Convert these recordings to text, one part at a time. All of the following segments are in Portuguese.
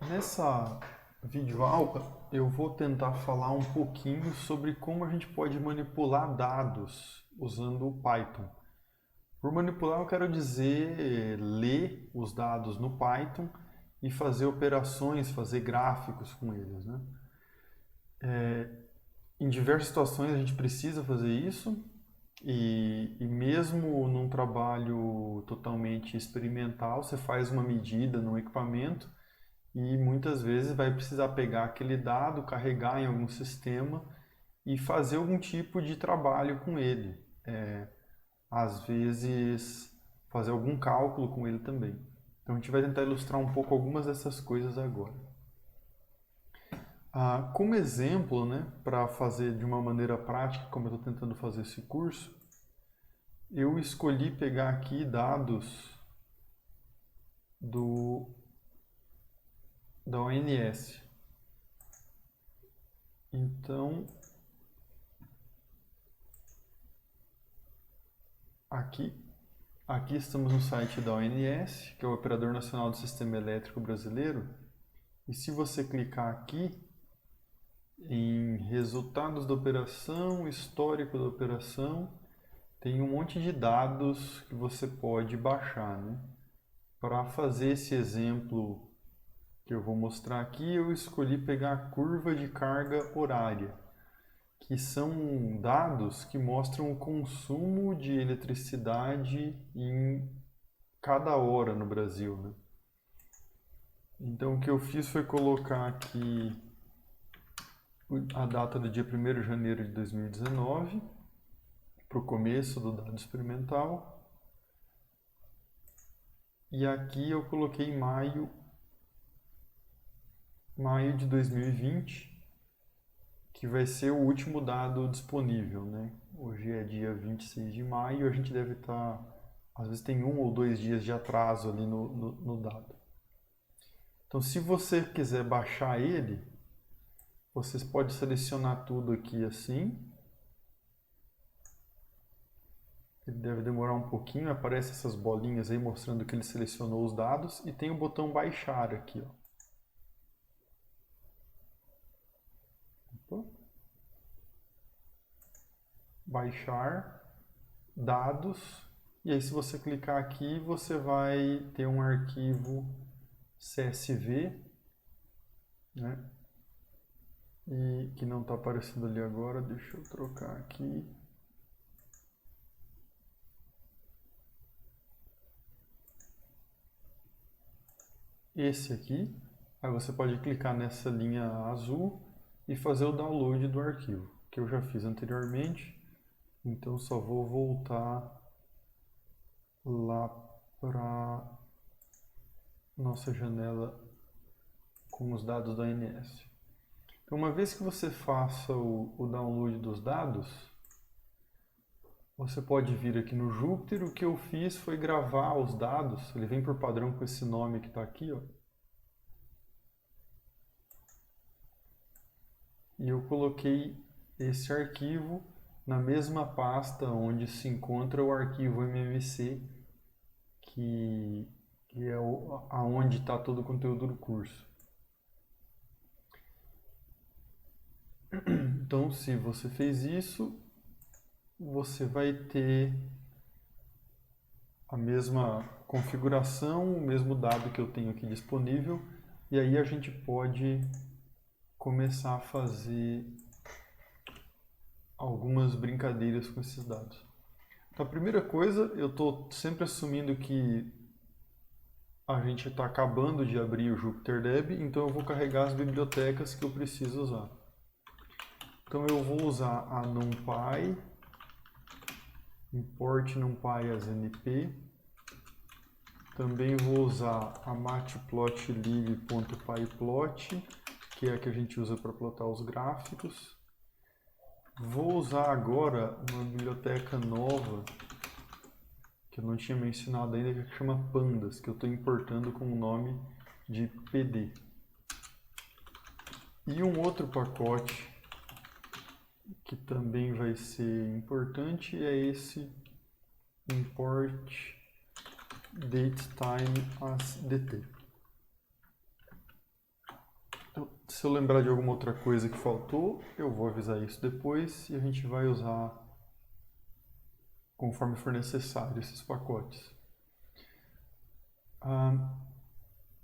Nessa videoaula eu vou tentar falar um pouquinho sobre como a gente pode manipular dados usando o Python. Por manipular eu quero dizer ler os dados no Python e fazer operações, fazer gráficos com eles, né? Em diversas situações a gente precisa fazer isso e mesmo num trabalho totalmente experimental, você faz uma medida no equipamento e muitas vezes vai precisar pegar aquele dado, carregar em algum sistema e fazer algum tipo de trabalho com ele. Às vezes fazer algum cálculo com ele também. Então a gente vai tentar ilustrar um pouco algumas dessas coisas agora. Como exemplo, né, para fazer de uma maneira prática, como eu estou tentando fazer esse curso, eu escolhi pegar aqui dados da ONS. Então, aqui, aqui estamos no site da ONS, que é o Operador Nacional do Sistema Elétrico Brasileiro. E se você clicar aqui em resultados da operação, histórico da operação, tem um monte de dados que você pode baixar, né? Para fazer esse exemplo que eu vou mostrar aqui, eu escolhi pegar a curva de carga horária, que são dados que mostram o consumo de eletricidade em cada hora no Brasil, né? Então o que eu fiz foi colocar aqui a data do dia 1º de janeiro de 2019, para o começo do dado experimental. E aqui eu coloquei maio de 2020, que vai ser o último dado disponível, né? Hoje é dia 26 de maio, a gente deve estar, às vezes tem 1 ou 2 dias de atraso ali no dado. Então, se você quiser baixar ele, você pode selecionar tudo aqui assim. Ele deve demorar um pouquinho, aparece essas bolinhas aí mostrando que ele selecionou os dados e tem o botão baixar aqui, ó. Baixar dados, e aí se você clicar aqui você vai ter um arquivo CSV, né? E que não está aparecendo ali agora, deixa eu trocar aqui. Esse aqui, aí você pode clicar nessa linha azul e fazer o download do arquivo, que eu já fiz anteriormente, então só vou voltar lá para nossa janela com os dados da ANS. Então, uma vez que você faça o download dos dados, você pode vir aqui no Jupyter. O que eu fiz foi gravar os dados, ele vem por padrão com esse nome que está aqui, ó. E eu coloquei esse arquivo na mesma pasta onde se encontra o arquivo MMC, que é aonde está todo o conteúdo do curso. Então, se você fez isso, você vai ter a mesma configuração, o mesmo dado que eu tenho aqui disponível, e aí a gente pode começar a fazer algumas brincadeiras com esses dados. Então, a primeira coisa, eu estou sempre assumindo que a gente está acabando de abrir o JupyterDeb, então eu vou carregar as bibliotecas que eu preciso usar. Então eu vou usar a NumPy, import NumPy as NP. Também vou usar a matplotlib.pyplot, que é a que a gente usa para plotar os gráficos. Vou usar agora uma biblioteca nova, que eu não tinha mencionado ainda, que chama Pandas, que eu estou importando com o nome de PD. E um outro pacote que também vai ser importante é esse import datetime as dt. Se eu lembrar de alguma outra coisa que faltou, eu vou avisar isso depois e a gente vai usar conforme for necessário esses pacotes.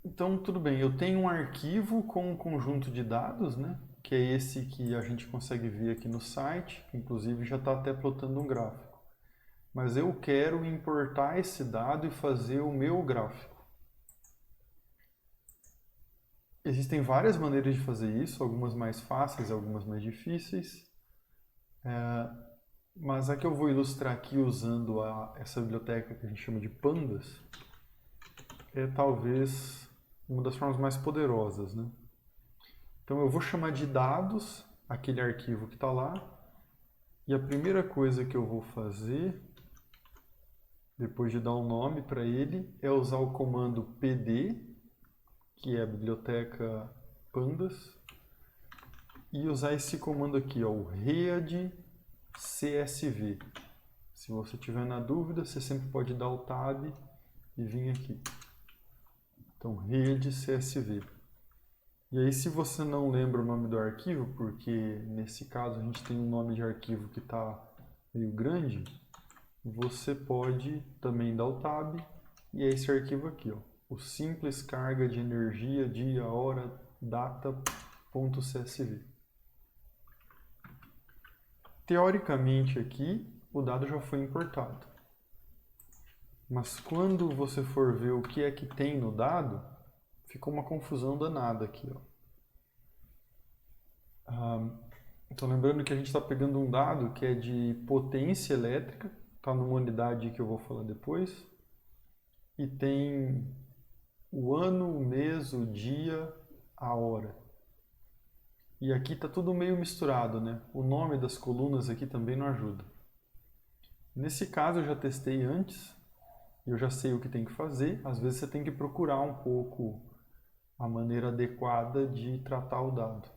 Então, tudo bem, eu tenho um arquivo com um conjunto de dados, né? Que é esse que a gente consegue ver aqui no site, que inclusive já está até plotando um gráfico. Mas eu quero importar esse dado e fazer o meu gráfico. Existem várias maneiras de fazer isso, algumas mais fáceis, algumas mais difíceis. Mas a que eu vou ilustrar aqui usando essa biblioteca que a gente chama de Pandas é talvez uma das formas mais poderosas, né? Então eu vou chamar de dados aquele arquivo que está lá, e a primeira coisa que eu vou fazer, depois de dar um nome para ele, é usar o comando pd, que é a biblioteca Pandas, e usar esse comando aqui, ó, o readcsv. Se você tiver na dúvida, você sempre pode dar o tab e vir aqui. Então, readcsv. E aí, se você não lembra o nome do arquivo, porque nesse caso a gente tem um nome de arquivo que está meio grande, você pode também dar o tab e é esse arquivo aqui, ó, o simples carga de energia, dia, hora, data.csv. Teoricamente aqui, o dado já foi importado. Mas quando você for ver o que é que tem no dado, ficou uma confusão danada aqui, ó. Então lembrando que a gente está pegando um dado que é de potência elétrica, está numa unidade que eu vou falar depois, e tem o ano, o mês, o dia, a hora. E aqui está tudo meio misturado, né? O nome das colunas aqui também não ajuda. Nesse caso eu já testei antes, eu já sei o que tem que fazer. Às vezes você tem que procurar um pouco a maneira adequada de tratar o dado.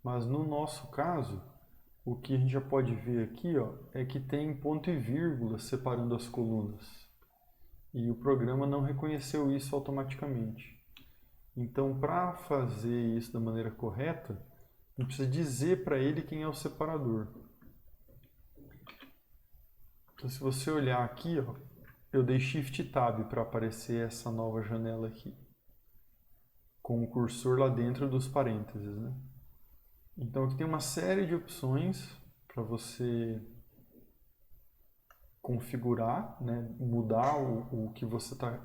Mas no nosso caso, o que a gente já pode ver aqui, ó, é que tem ponto e vírgula separando as colunas. E o programa não reconheceu isso automaticamente. Então, para fazer isso da maneira correta, a gente precisa dizer para ele quem é o separador. Então, se você olhar aqui, ó, eu dei Shift Tab para aparecer essa nova janela aqui, com o cursor lá dentro dos parênteses, né? Então, aqui tem uma série de opções para você configurar, né? Mudar o que você está,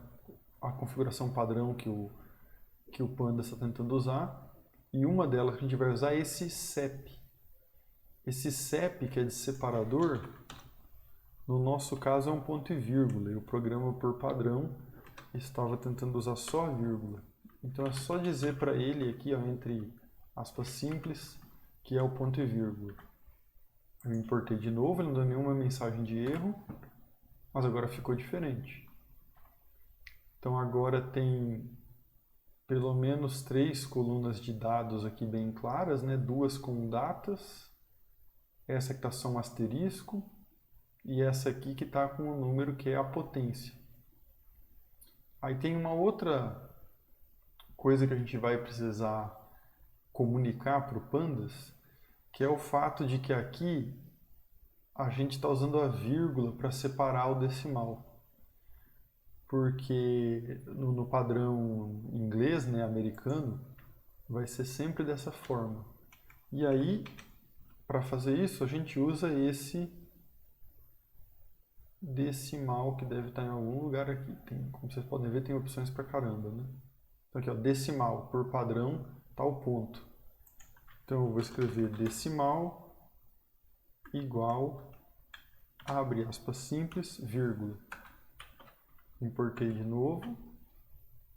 a configuração padrão que o Panda está tentando usar. E uma delas que a gente vai usar é esse CEP. Esse CEP, que é de separador, no nosso caso é um ponto e vírgula. E o programa, por padrão, estava tentando usar só a vírgula. Então é só dizer para ele aqui, ó, entre aspas simples, que é o ponto e vírgula. Eu importei de novo, ele não deu nenhuma mensagem de erro, mas agora ficou diferente. Então agora tem pelo menos 3 colunas de dados aqui bem claras, né? 2 com datas, essa que está só um asterisco, e essa aqui que está com o número que é a potência. Aí tem uma outra coisa que a gente vai precisar comunicar para o Pandas, que é o fato de que aqui a gente está usando a vírgula para separar o decimal. Porque no padrão inglês, né, americano, vai ser sempre dessa forma. E aí, para fazer isso, a gente usa esse decimal que deve estar em algum lugar aqui. Tem, como vocês podem ver, tem opções para caramba, né? Então aqui, ó, decimal, por padrão, tal ponto. Então eu vou escrever decimal igual, abre aspas simples, vírgula. Importei de novo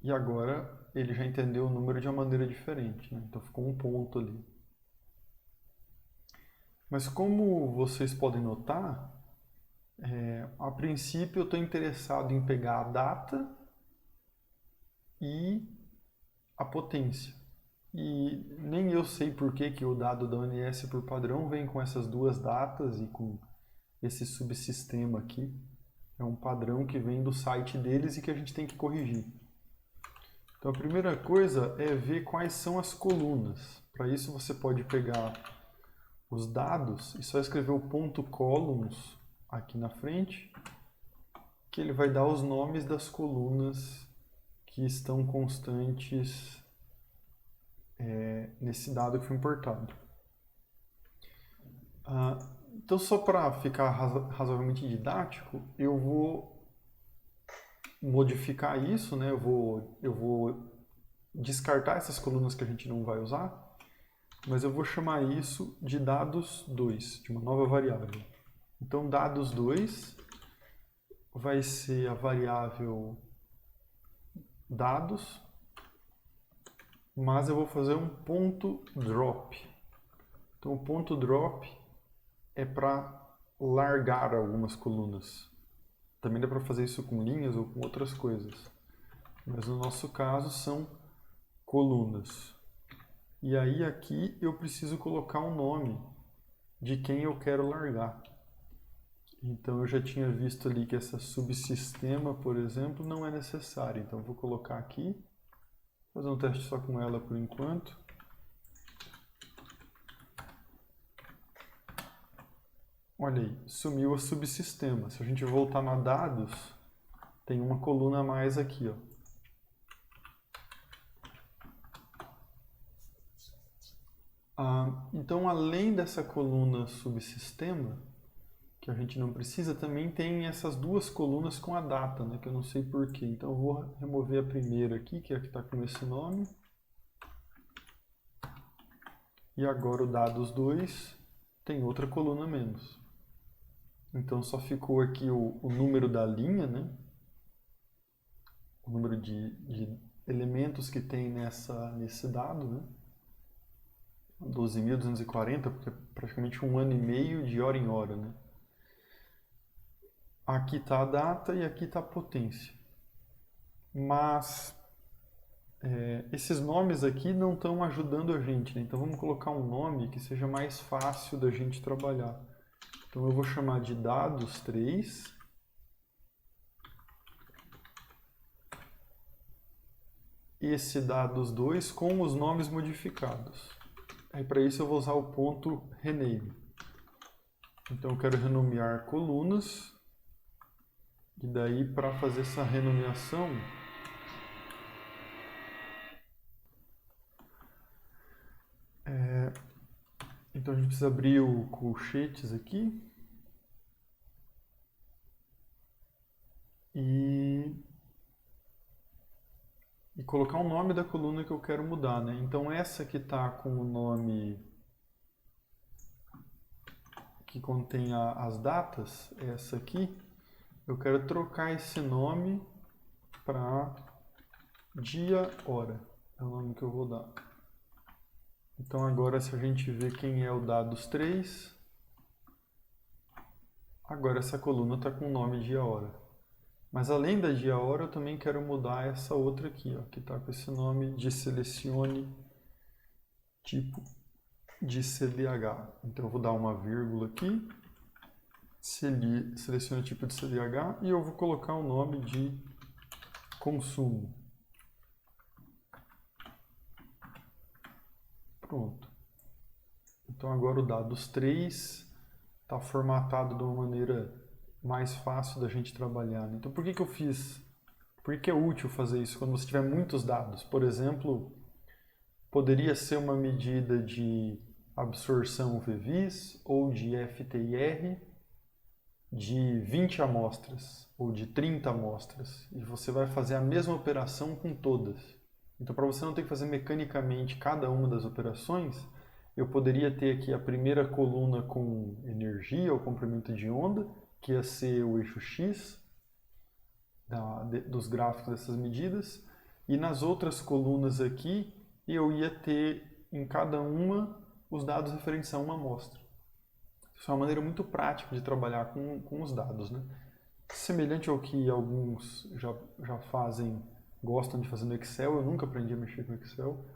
e agora ele já entendeu o número de uma maneira diferente, né? Então ficou um ponto ali. Mas como vocês podem notar, a princípio eu estou interessado em pegar a data e a potência. E nem eu sei por que o dado da ONS por padrão vem com essas duas datas e com esse subsistema aqui. É um padrão que vem do site deles e que a gente tem que corrigir. Então a primeira coisa é ver quais são as colunas. Para isso você pode pegar os dados e só escrever o ponto columns aqui na frente, que ele vai dar os nomes das colunas que estão constantes nesse dado que foi importado. Então, só para ficar razoavelmente didático, eu vou modificar isso, né? Eu vou descartar essas colunas que a gente não vai usar, mas eu vou chamar isso de dados2, de uma nova variável. Então, dados2 vai ser a variável dados, mas eu vou fazer um ponto drop. Então, o ponto drop é para largar algumas colunas. Também dá para fazer isso com linhas ou com outras coisas. Mas no nosso caso são colunas. E aí aqui eu preciso colocar um nome de quem eu quero largar. Então eu já tinha visto ali que essa subsistema, por exemplo, não é necessária. Então eu vou colocar aqui, fazer um teste só com ela por enquanto. Olha aí, sumiu a subsistema. Se a gente voltar na dados, tem uma coluna a mais aqui, ó. Então, além dessa coluna subsistema, que a gente não precisa, também tem essas duas colunas com a data, né, que eu não sei porquê. Então, eu vou remover a primeira aqui, que é a que está com esse nome. E agora o dados2 tem outra coluna menos. Então, só ficou aqui o número da linha, né? O número de elementos que tem nesse dado, né? 12.240, porque é praticamente 1 ano e meio de hora em hora, né? Aqui está a data e aqui está a potência. Mas esses nomes aqui não estão ajudando a gente, né? Então vamos colocar um nome que seja mais fácil da gente trabalhar. Então eu vou chamar de dados3. Esse dados2 com os nomes modificados. Aí para isso eu vou usar o ponto rename. Então eu quero renomear colunas. E daí para fazer essa renomeação, então a gente precisa abrir o colchetes aqui. E colocar o nome da coluna que eu quero mudar, né? Então essa que está com o nome que contém as datas, essa aqui, eu quero trocar esse nome para dia, hora. É o nome que eu vou dar. Então agora se a gente vê quem é o dados3, agora essa coluna está com o nome dia, hora. Mas além da dia, hora, eu também quero mudar essa outra aqui, ó, que está com esse nome de selecione tipo de CDH. Então eu vou dar uma vírgula aqui, selecione tipo de CDH e eu vou colocar o nome de consumo. Pronto. Então agora o dados3 está formatado de uma maneira mais fácil da gente trabalhar, né? Então por que eu fiz? Por que é útil fazer isso quando você tiver muitos dados? Por exemplo, poderia ser uma medida de absorção VVIS ou de FTIR de 20 amostras ou de 30 amostras. E você vai fazer a mesma operação com todas. Então, para você não ter que fazer mecanicamente cada uma das operações, eu poderia ter aqui a primeira coluna com energia ou comprimento de onda, que ia ser o eixo X dos gráficos dessas medidas, e nas outras colunas aqui eu ia ter em cada uma os dados referentes a uma amostra. Isso é uma maneira muito prática de trabalhar com os dados, né? Semelhante ao que alguns já fazem, gostam de fazer no Excel, eu nunca aprendi a mexer com Excel,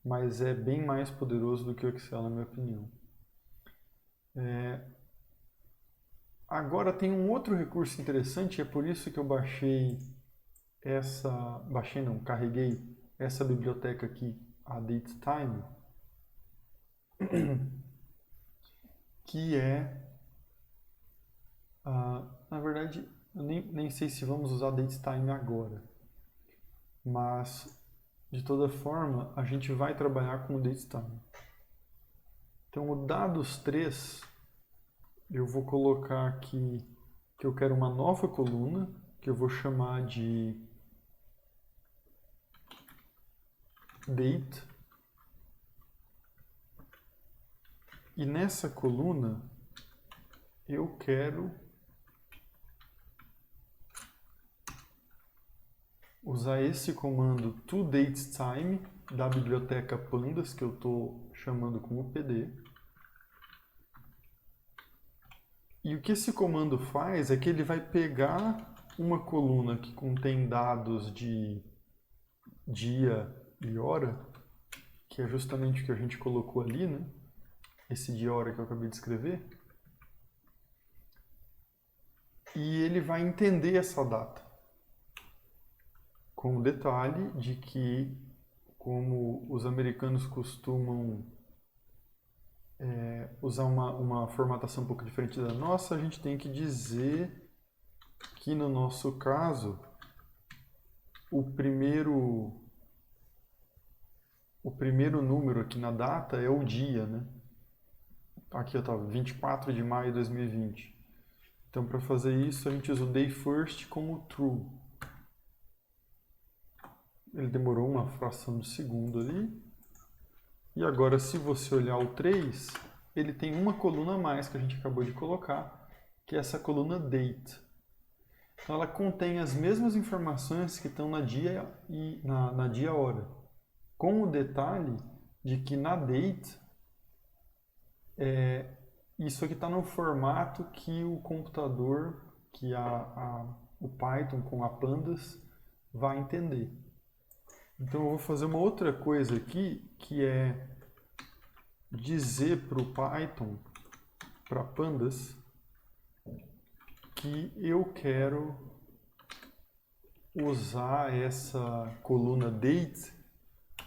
mas é bem mais poderoso do que o Excel, na minha opinião. Agora tem um outro recurso interessante, é por isso que eu carreguei essa biblioteca aqui, a datetime, que é, na verdade, eu nem sei se vamos usar datetime agora, mas de toda forma a gente vai trabalhar com o datetime. Então o dados 3, eu vou colocar aqui que eu quero uma nova coluna, que eu vou chamar de date. E nessa coluna eu quero usar esse comando toDateTime da biblioteca pandas, que eu estou chamando como PD. E o que esse comando faz é que ele vai pegar uma coluna que contém dados de dia e hora, que é justamente o que a gente colocou ali, né? Esse dia e hora que eu acabei de escrever. E ele vai entender essa data. Com o detalhe de que, como os americanos costumam usar uma formatação um pouco diferente da nossa, a gente tem que dizer que, no nosso caso, o primeiro número aqui na data é o dia, né? Aqui eu estava 24 de maio de 2020. Então, para fazer isso, a gente usa o day first como true. Ele demorou uma fração de segundo ali. E agora, se você olhar o 3, ele tem uma coluna a mais que a gente acabou de colocar, que é essa coluna date. Então, ela contém as mesmas informações que estão na dia e na dia-hora, com o detalhe de que na date, isso aqui está no formato que o computador, que o Python com a Pandas vai entender. Então eu vou fazer uma outra coisa aqui, que é dizer para o Python, para Pandas, que eu quero usar essa coluna date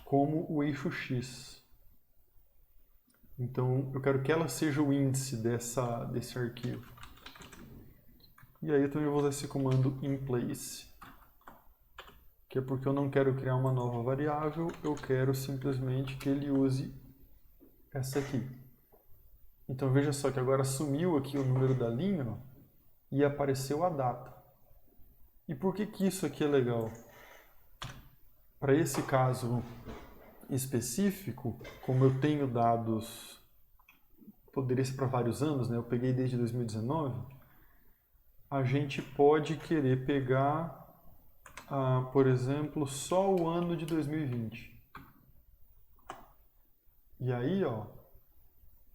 como o eixo X. Então eu quero que ela seja o índice desse arquivo. E aí eu também vou usar esse comando inPlace, que é porque eu não quero criar uma nova variável, eu quero simplesmente que ele use essa aqui. Então veja só que agora sumiu aqui o número da linha, ó, e apareceu a data. E por que isso aqui é legal? Para esse caso específico, como eu tenho dados, poderia ser para vários anos, né? Eu peguei desde 2019, a gente pode querer pegar, por exemplo, só o ano de 2020. E aí, ó,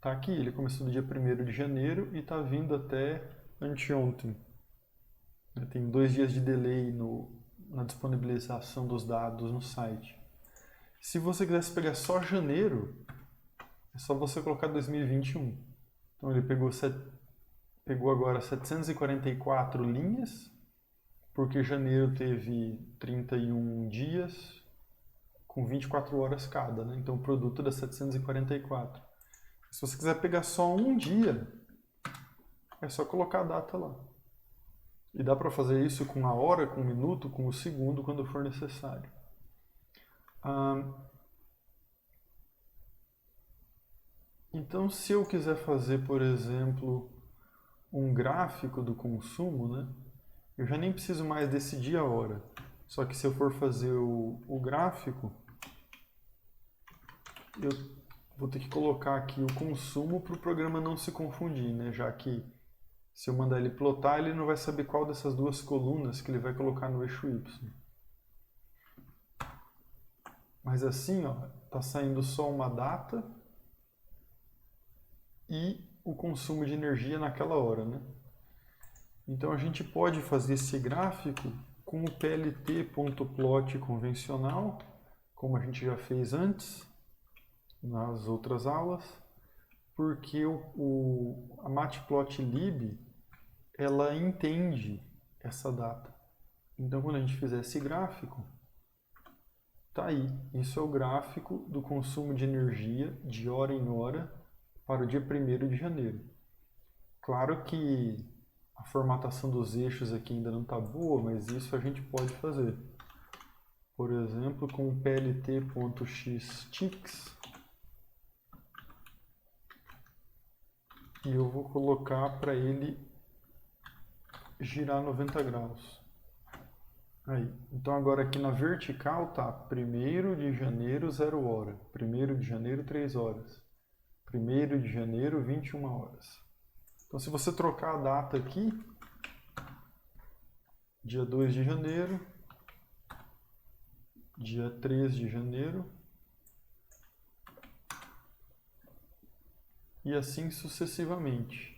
tá aqui, ele começou no dia 1º de janeiro e tá vindo até anteontem. Tem 2 dias de delay na disponibilização dos dados no site. Se você quisesse pegar só janeiro, é só você colocar 2021. Então ele pegou agora 744 linhas, porque janeiro teve 31 dias com 24 horas cada, né? Então o produto dá 744. Se você quiser pegar só um dia, é só colocar a data lá. E dá para fazer isso com a hora, com o minuto, com o segundo, quando for necessário. Então, se eu quiser fazer, por exemplo, um gráfico do consumo, né, eu já nem preciso mais desse dia a hora. Só que se eu for fazer o gráfico, eu vou ter que colocar aqui o consumo para o programa não se confundir, né, já que se eu mandar ele plotar, ele não vai saber qual dessas duas colunas que ele vai colocar no eixo Y. Mas assim, ó, tá saindo só uma data e o consumo de energia naquela hora, né? Então a gente pode fazer esse gráfico com o plt.plot convencional, como a gente já fez antes nas outras aulas, porque a matplotlib ela entende essa data. Então quando a gente fizer esse gráfico, Tá aí. Isso é o gráfico do consumo de energia de hora em hora para o dia 1º de janeiro. Claro que a formatação dos eixos aqui ainda não está boa, mas isso a gente pode fazer. Por exemplo, com o plt.xticks, e eu vou colocar para ele girar 90 graus. Aí. Então agora aqui na vertical tá 1º de janeiro, 0 hora. 1º de janeiro, 3 horas. 1º de janeiro, 21 horas. Então se você trocar a data aqui, dia 2 de janeiro, dia 3 de janeiro, e assim sucessivamente.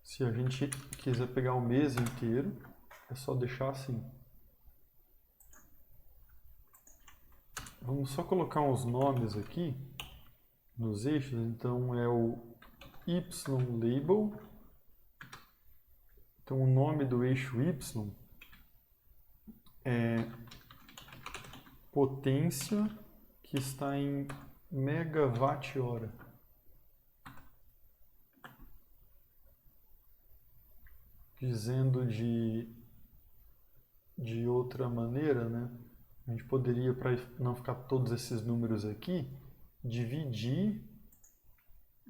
Se a gente quiser pegar o mês inteiro, é só deixar assim. Vamos só colocar uns nomes aqui nos eixos. Então é o Y-label. Então o nome do eixo Y é potência que está em megawatt-hora. Dizendo de outra maneira, né? A gente poderia, para não ficar todos esses números aqui, dividir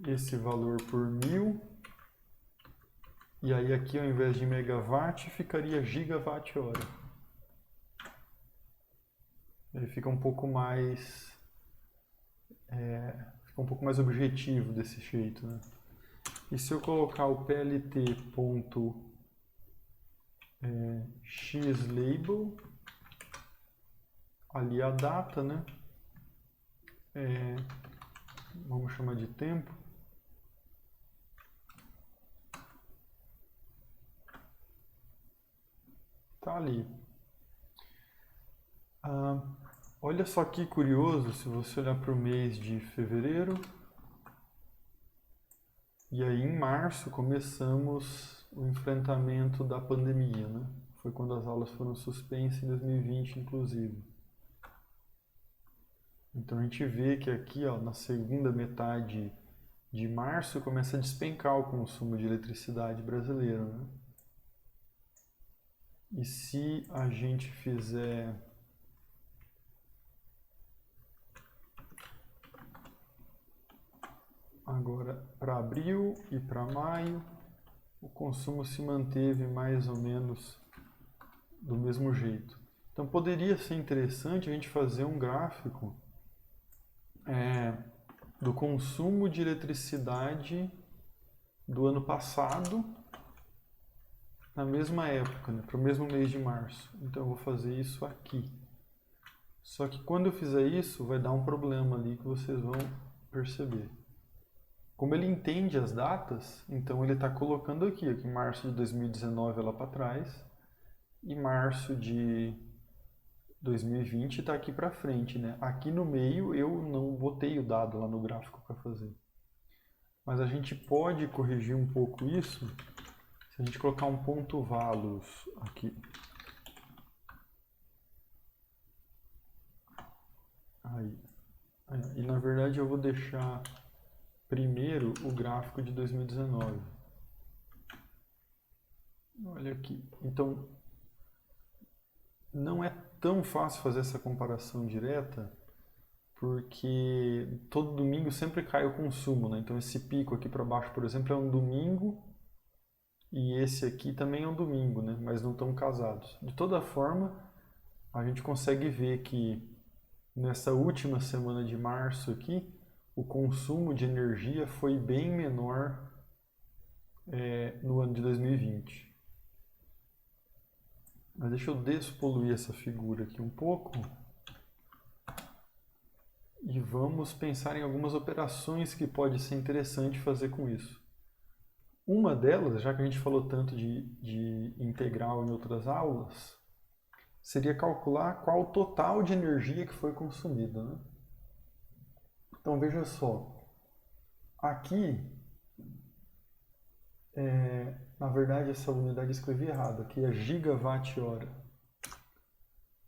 esse valor por 1000, e aí aqui ao invés de megawatt ficaria gigawatt-hora. Ele fica um pouco mais objetivo desse jeito, né? E se eu colocar o plt.xlabel, ali a data, né? Vamos chamar de tempo. Tá ali. Olha só que curioso, se você olhar para o mês de fevereiro, e aí em março começamos o enfrentamento da pandemia, né? Foi quando as aulas foram suspensas em 2020, inclusive. Então a gente vê que aqui, ó, na segunda metade de março começa a despencar o consumo de eletricidade brasileiro, né? E se a gente fizer agora para abril e para maio, o consumo se manteve mais ou menos do mesmo jeito. Então poderia ser interessante a gente fazer um gráfico do consumo de eletricidade do ano passado na mesma época, né, para o mesmo mês de março. Então eu vou fazer isso aqui. Só que quando eu fizer isso, vai dar um problema ali que vocês vão perceber. Como ele entende as datas, então ele está colocando aqui, que março de 2019 é lá para trás, e março de 2020 está aqui para frente, né? Aqui no meio eu não botei o dado lá no gráfico para fazer. Mas a gente pode corrigir um pouco isso se a gente colocar um ponto values aqui. Aí. E na verdade eu vou deixar primeiro o gráfico de 2019. Olha aqui. Então, não é tão fácil fazer essa comparação direta, porque todo domingo sempre cai o consumo, né? Então esse pico aqui para baixo, por exemplo, é um domingo, e esse aqui também é um domingo, né? Mas não estão casados. De toda forma, a gente consegue ver que nessa última semana de março aqui, o consumo de energia foi bem menor no ano de 2020. Mas deixa eu despoluir essa figura aqui um pouco. E vamos pensar em algumas operações que pode ser interessante fazer com isso. Uma delas, já que a gente falou tanto de integral em outras aulas, seria calcular qual o total de energia que foi consumida, né? Então veja só, aqui, na verdade essa unidade eu escrevi errado, aqui é gigawatt-hora,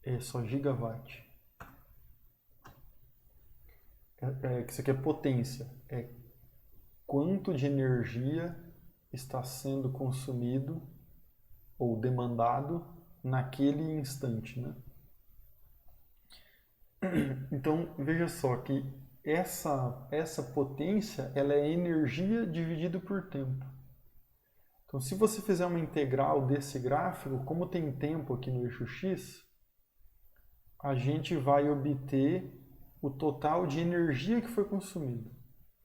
é só gigawatt. que isso aqui é potência, é quanto de energia está sendo consumido ou demandado naquele instante, né? Então, veja só que essa potência ela é energia dividido por tempo. Então, se você fizer uma integral desse gráfico, como tem tempo aqui no eixo x, a gente vai obter o total de energia que foi consumida.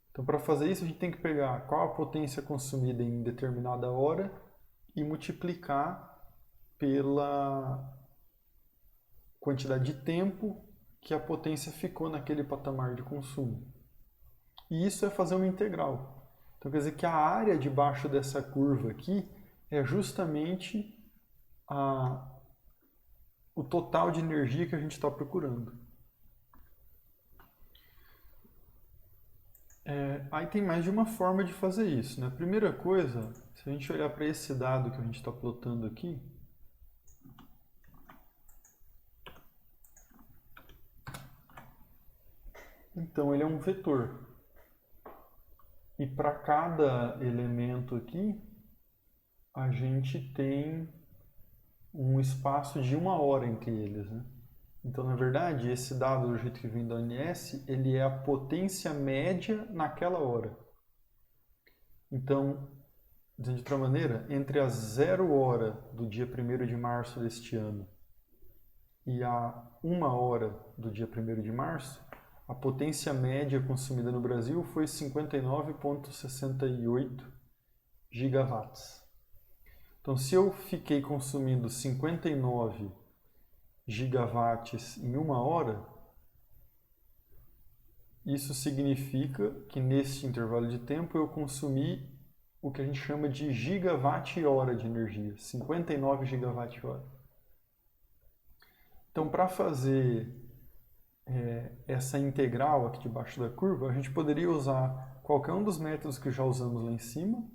Então, para fazer isso, a gente tem que pegar qual a potência consumida em determinada hora e multiplicar pela quantidade de tempo que a potência ficou naquele patamar de consumo. E isso é fazer uma integral. Então quer dizer que a área debaixo dessa curva aqui é justamente o total de energia que a gente está procurando. Aí tem mais de uma forma de fazer isso, né? Primeira coisa, se a gente olhar para esse dado que a gente está plotando aqui, então ele é um vetor. E para cada elemento aqui, a gente tem um espaço de 1 hora entre eles, né? Então, na verdade, esse dado do jeito que vem da ONS, ele é a potência média naquela hora. Então, dizendo de outra maneira, entre a 0 hora do dia 1º de março deste ano e a 1 hora do dia 1º de março, a potência média consumida no Brasil foi 59,68 gigawatts. Então, se eu fiquei consumindo 59 gigawatts em 1 hora, isso significa que nesse intervalo de tempo eu consumi o que a gente chama de gigawatt-hora de energia, 59 gigawatt-hora. Então, para fazer essa integral aqui debaixo da curva, a gente poderia usar qualquer um dos métodos que já usamos lá em cima,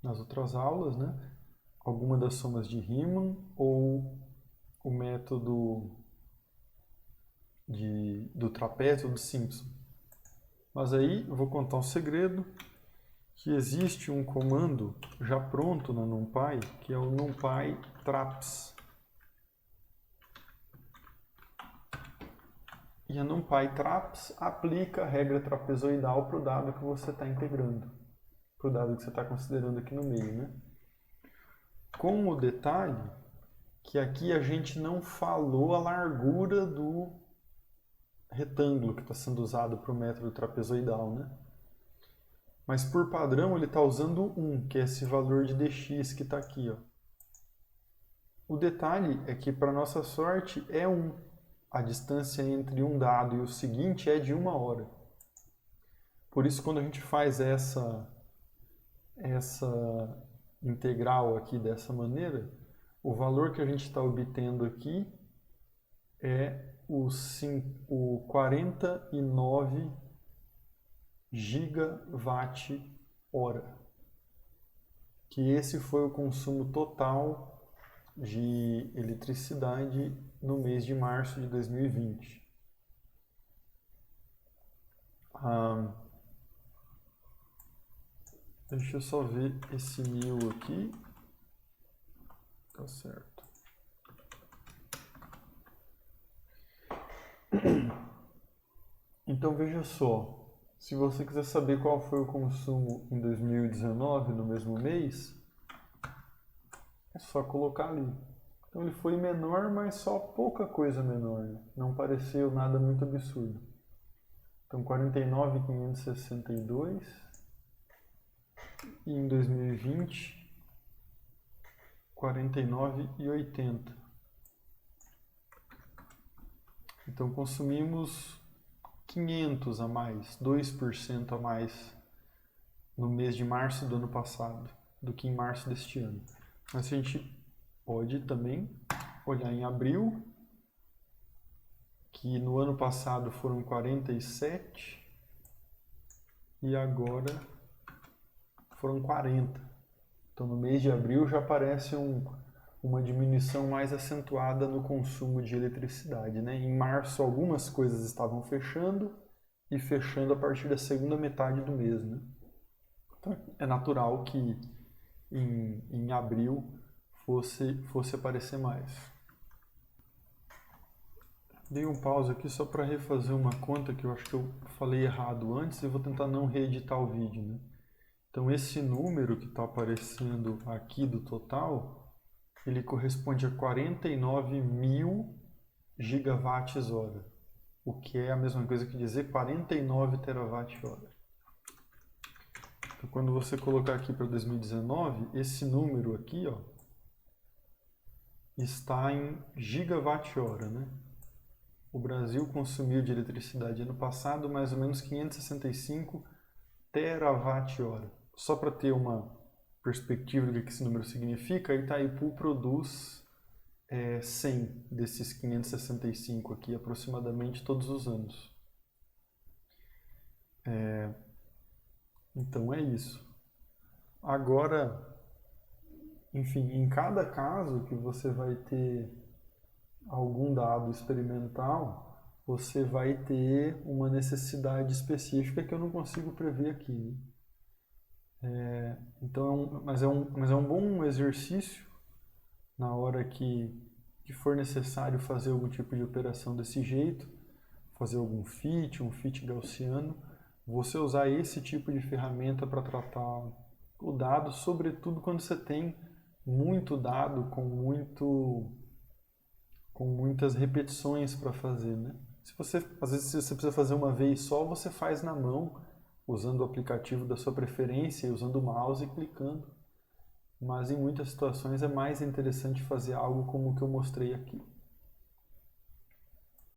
nas outras aulas, né? Alguma das somas de Riemann ou o método do trapézio do Simpson. Mas aí eu vou contar um segredo, que existe um comando já pronto na NumPy, que é o NumPy traps. E a NumPy traps aplica a regra trapezoidal para o dado que você está integrando, para o dado que você está considerando aqui no meio, né? Com o detalhe que aqui a gente não falou a largura do retângulo que está sendo usado para o método trapezoidal, né? Mas por padrão ele está usando 1, que é esse valor de dx que está aqui, ó. O detalhe é que, para nossa sorte, é 1. A distância entre um dado e o seguinte é de 1 hora. Por isso, quando a gente faz essa integral aqui dessa maneira, o valor que a gente está obtendo aqui é o 49 gigawatt-hora. Que esse foi o consumo total de eletricidade no mês de março de 2020. Deixa eu só ver esse 1000 aqui. Tá certo. Então veja só, se você quiser saber qual foi o consumo em 2019, no mesmo mês, é só colocar ali. Então ele foi menor, mas só pouca coisa menor, né? Não pareceu nada muito absurdo. Então 49.562 e em 2020 49.080. Então consumimos 500 a mais, 2% a mais no mês de março do ano passado do que em março deste ano. Mas a gente pode também olhar em abril, que no ano passado foram 47 e agora foram 40. Então no mês de abril já aparece uma diminuição mais acentuada no consumo de eletricidade, né? Em março algumas coisas estavam fechando e fechando a partir da segunda metade do mês, né? Então, é natural que em abril fosse aparecer mais. Dei um pause aqui só para refazer uma conta que eu acho que eu falei errado antes e vou tentar não reeditar o vídeo, né? Então esse número que está aparecendo aqui do total, ele corresponde a 49.000 gigawatts-hora, o que é a mesma coisa que dizer 49 terawatt-hora. Então, quando você colocar aqui para 2019, esse número aqui, ó, está em gigawatt-hora, né? O Brasil consumiu de eletricidade ano passado mais ou menos 565 terawatt-hora. Só para ter uma perspectiva do que esse número significa, a Itaipu produz 100 desses 565 aqui aproximadamente todos os anos. Então é isso. Agora, enfim, em cada caso que você vai ter algum dado experimental, você vai ter uma necessidade específica que eu não consigo prever aqui. Então, mas é um bom exercício na hora que for necessário fazer algum tipo de operação desse jeito, fazer algum fit, um fit gaussiano, você usar esse tipo de ferramenta para tratar o dado, sobretudo quando você tem muito dado com muitas repetições para fazer, né? Às vezes, se você precisa fazer uma vez só, você faz na mão, usando o aplicativo da sua preferência, usando o mouse e clicando. Mas em muitas situações é mais interessante fazer algo como o que eu mostrei aqui.